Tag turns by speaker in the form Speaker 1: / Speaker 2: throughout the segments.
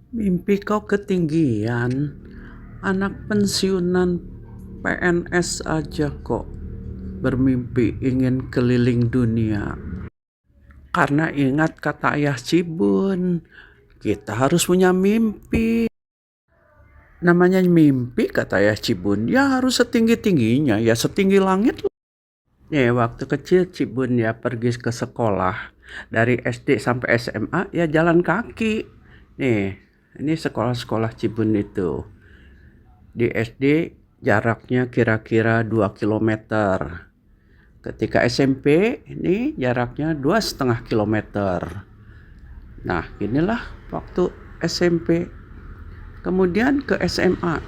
Speaker 1: Mimpi kau ketinggian, anak pensiunan PNS aja kok bermimpi ingin keliling dunia. Karena ingat kata ayah Cibun, kita harus punya mimpi. Namanya mimpi kata ayah Cibun, ya harus setinggi-tingginya, ya setinggi langit. Nih waktu kecil Cibun ya pergi ke sekolah. Dari SD sampai SMA ya jalan kaki. Nih, ini sekolah-sekolah Cibun itu. Di SD jaraknya kira-kira 2 kilometer. Ketika SMP ini jaraknya 2,5 kilometer. Nah inilah waktu SMP. Kemudian ke SMA.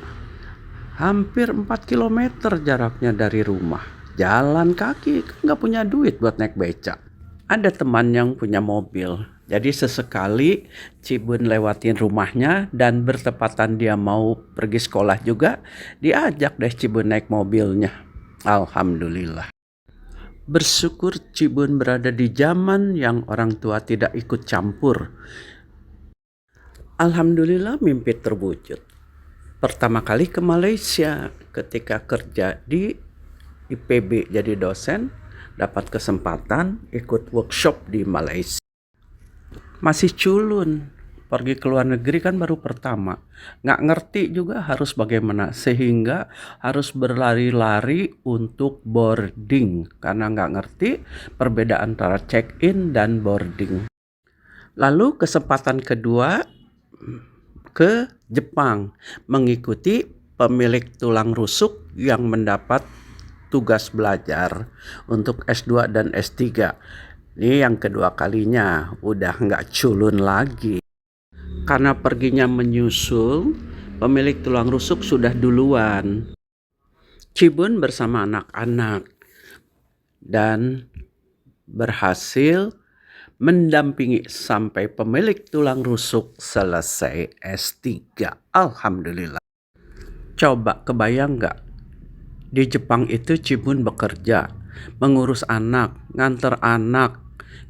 Speaker 1: Hampir 4 kilometer jaraknya dari rumah. Jalan kaki, nggak punya duit buat naik becak. Ada teman yang punya mobil. Jadi sesekali Cibun lewatin rumahnya dan bertepatan dia mau pergi sekolah juga, diajak deh Cibun naik mobilnya. Alhamdulillah. Bersyukur Cibun berada di zaman yang orang tua tidak ikut campur. Alhamdulillah mimpi terwujud. Pertama kali ke Malaysia ketika kerja di IPB jadi dosen, dapat kesempatan ikut workshop di Malaysia. Masih culun, pergi ke luar negeri kan baru pertama, nggak ngerti juga harus bagaimana, sehingga harus berlari-lari untuk boarding karena nggak ngerti perbedaan antara check-in dan boarding. Lalu kesempatan kedua ke Jepang mengikuti pemilik tulang rusuk yang mendapat tugas belajar untuk S2 dan S3. Ini yang kedua kalinya, udah nggak culun lagi. Karena perginya menyusul, pemilik tulang rusuk sudah duluan. Cibun bersama anak-anak dan berhasil mendampingi sampai pemilik tulang rusuk selesai S3. Alhamdulillah. Coba kebayang nggak? Di Jepang itu Cibun bekerja, mengurus anak, nganter anak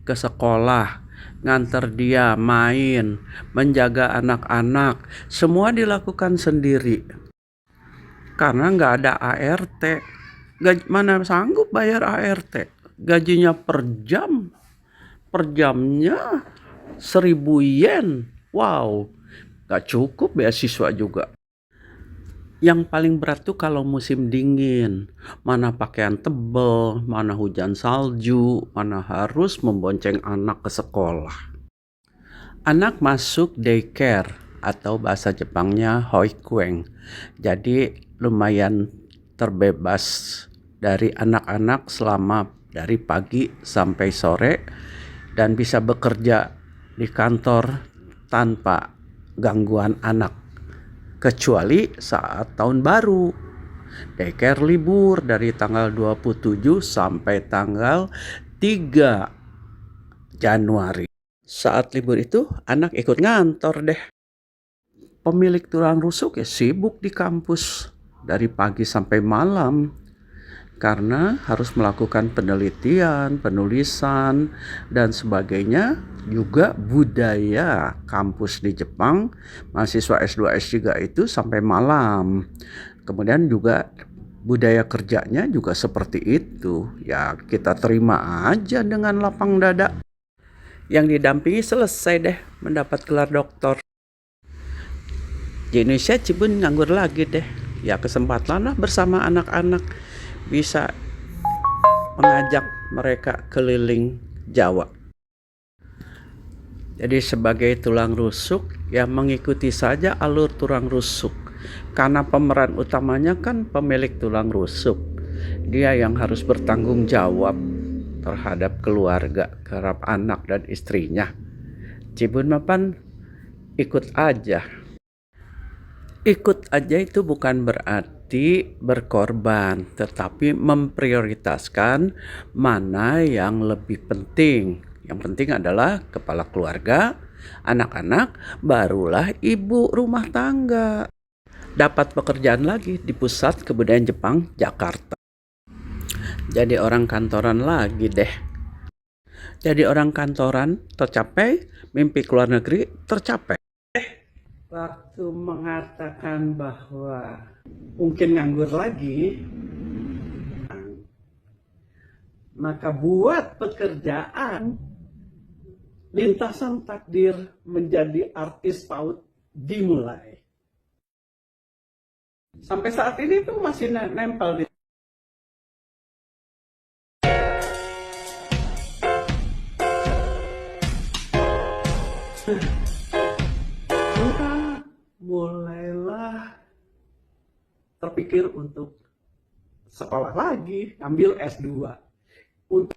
Speaker 1: ke sekolah, nganter dia main, menjaga anak-anak, semua dilakukan sendiri. Karena nggak ada ART, mana sanggup bayar ART? Gajinya per jamnya 1.000 yen. Wow, nggak cukup beasiswa juga. Yang paling berat tuh kalau musim dingin, mana pakaian tebal, mana hujan salju, mana harus membonceng anak ke sekolah. Anak masuk daycare atau bahasa Jepangnya hoikueng. Jadi lumayan terbebas dari anak-anak selama dari pagi sampai sore dan bisa bekerja di kantor tanpa gangguan anak. Kecuali saat tahun baru. Daycare libur dari tanggal 27 sampai tanggal 3 Januari. Saat libur itu anak ikut ngantor deh. Pemilik tulang rusuk ya sibuk di kampus dari pagi sampai malam. Karena harus melakukan penelitian, penulisan, dan sebagainya. Juga budaya kampus di Jepang, mahasiswa S2 S3 itu sampai malam. Kemudian juga budaya kerjanya juga seperti itu. Ya kita terima aja dengan lapang dada. Yang didampingi selesai deh mendapat gelar doktor. Di Indonesia Cibun nganggur lagi deh. Ya kesempatan lah bersama anak-anak bisa mengajak mereka keliling Jawa. Jadi sebagai tulang rusuk ya mengikuti saja alur tulang rusuk. Karena pemeran utamanya kan pemilik tulang rusuk. Dia yang harus bertanggung jawab terhadap keluarga, terhadap anak dan istrinya. Cibun mapan ikut aja. Ikut aja itu bukan berarti berkorban, tetapi memprioritaskan mana yang lebih penting. Yang penting adalah kepala keluarga, anak-anak, barulah ibu rumah tangga. Dapat pekerjaan lagi di Pusat Kebudayaan Jepang, Jakarta. Jadi orang kantoran lagi deh. Jadi orang kantoran tercapai, mimpi keluar negeri tercapai. itu mengatakan bahwa mungkin nganggur lagi, maka buat pekerjaan lintasan takdir menjadi artis PAUD dimulai. Sampai saat ini tuh masih nempel di mulailah terpikir untuk sekolah lagi, ambil S2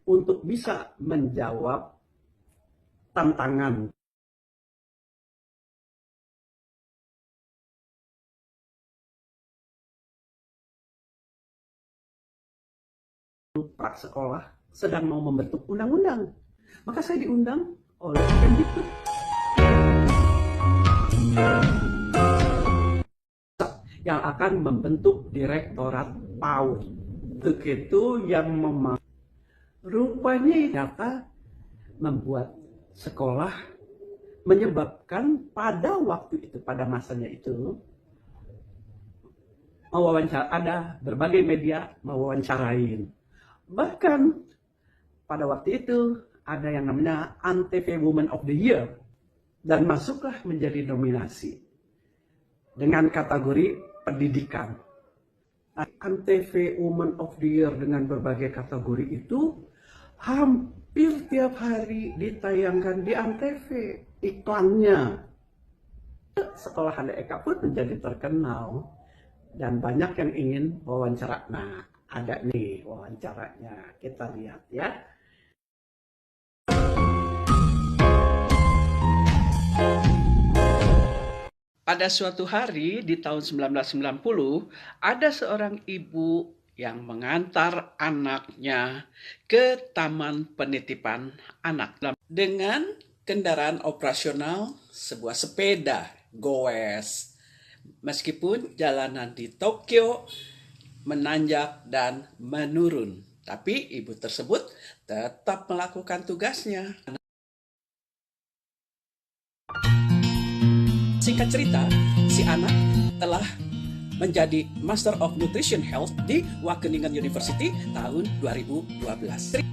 Speaker 1: untuk bisa menjawab tantangan prasekolah sedang mau membentuk undang-undang. Maka saya diundang oleh Kemdikbud yang akan membentuk Direktorat PAUD. Begitu yang rupanya nyata membuat sekolah, menyebabkan pada waktu itu, pada masanya itu, ada berbagai media mewawancarain. Bahkan pada waktu itu ada yang namanya Antv Woman of the Year dan masuklah menjadi nominasi dengan kategori pendidikan. Antv Woman of the Year dengan berbagai kategori itu hampir tiap hari ditayangkan di Antv iklannya. Sekolah HDEK pun menjadi terkenal dan banyak yang ingin wawancara. Nah, ada nih wawancaranya, kita lihat ya. Pada suatu hari di tahun 1990, ada seorang ibu yang mengantar anaknya ke taman penitipan anak dengan kendaraan operasional sebuah sepeda goes. Meskipun jalanan di Tokyo menanjak dan menurun, tapi ibu tersebut tetap melakukan tugasnya. Singkat cerita, si anak telah menjadi Master of Nutrition Health di Wageningen University tahun 2012.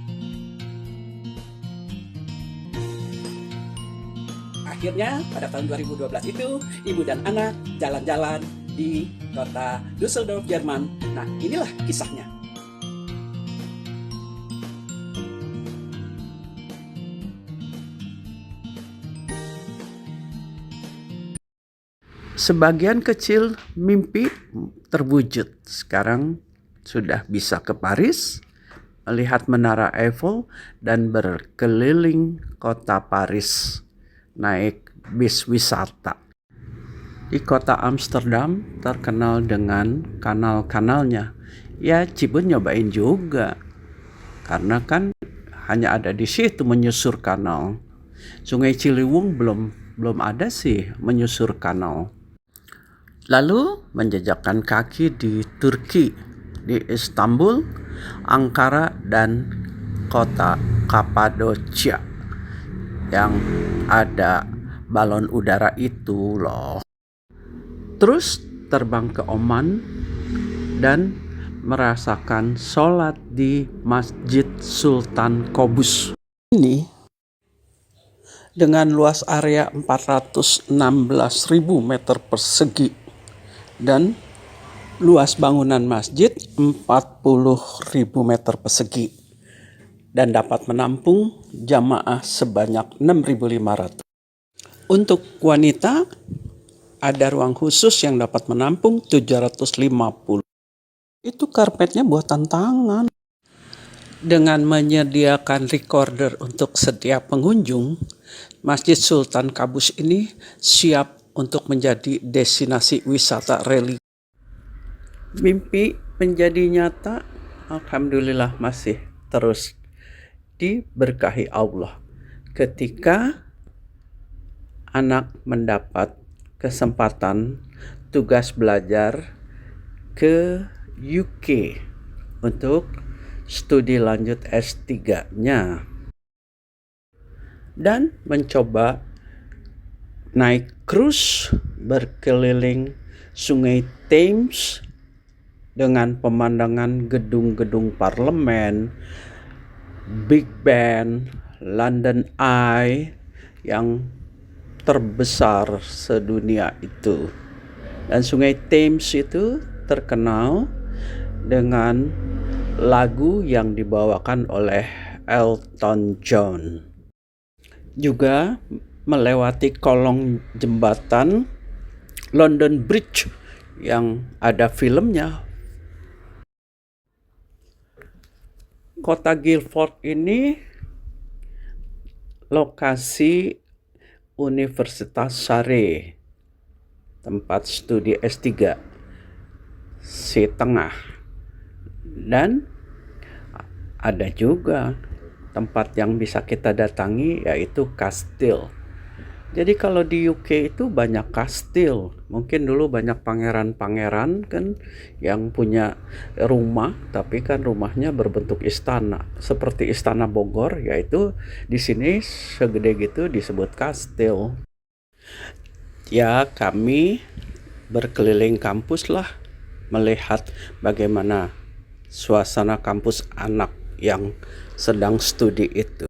Speaker 1: Akhirnya pada tahun 2012 itu ibu dan anak jalan-jalan di kota Düsseldorf, Jerman. Nah, inilah kisahnya. Sebagian kecil mimpi terwujud. Sekarang sudah bisa ke Paris, melihat Menara Eiffel, dan berkeliling kota Paris, naik bis wisata. Di kota Amsterdam terkenal dengan kanal-kanalnya. Ya, Cibun nyobain juga. Karena kan hanya ada di situ menyusur kanal. Sungai Ciliwung belum ada sih menyusur kanal. Lalu menjejakkan kaki di Turki, di Istanbul, Ankara, dan kota Kapadocia yang ada balon udara itu loh. Terus terbang ke Oman dan merasakan sholat di Masjid Sultan Qobus. Ini dengan luas area 416.000 meter persegi dan luas bangunan masjid 40.000 meter persegi dan dapat menampung jamaah sebanyak 6.500. Untuk wanita ada ruang khusus yang dapat menampung 750. Itu karpetnya buatan tangan. Dengan menyediakan recorder untuk setiap pengunjung, Masjid Sultan Qobus ini siap untuk menjadi destinasi wisata religi. Mimpi menjadi nyata, alhamdulillah masih terus diberkahi Allah. Ketika anak mendapat kesempatan tugas belajar ke UK untuk studi lanjut S3-nya dan mencoba naik cruise berkeliling Sungai Thames dengan pemandangan gedung-gedung parlemen, Big Ben, London Eye yang terbesar sedunia itu. Dan Sungai Thames itu terkenal dengan lagu yang dibawakan oleh Elton John. Juga melewati kolong jembatan London Bridge yang ada filmnya. Kota Guildford ini lokasi Universitas Surrey, tempat studi S3 Tengah. Dan ada juga tempat yang bisa kita datangi, yaitu kastil. Jadi kalau di UK itu banyak kastil. Mungkin dulu banyak pangeran-pangeran kan yang punya rumah, tapi kan rumahnya berbentuk istana, seperti Istana Bogor, yaitu di sini segede gitu disebut kastil. Ya, kami berkeliling kampus lah, melihat bagaimana suasana kampus anak yang sedang studi itu.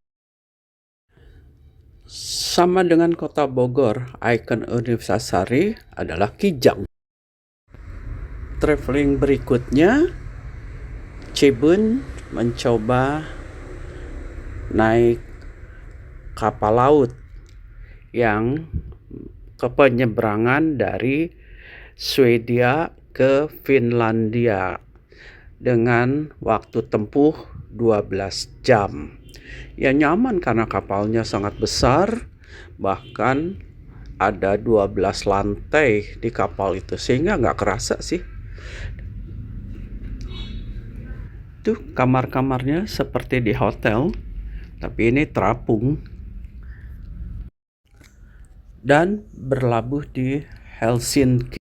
Speaker 1: Sama dengan kota Bogor, ikon Universitas Surrey adalah Kijang. Traveling berikutnya, Cibun mencoba naik kapal laut yang ke penyeberangan dari Swedia ke Finlandia dengan waktu tempuh 12 jam. Ya nyaman karena kapalnya sangat besar, bahkan ada 12 lantai di kapal itu, sehingga nggak kerasa sih. Tuh kamar-kamarnya seperti di hotel, tapi ini terapung. Dan berlabuh di Helsinki.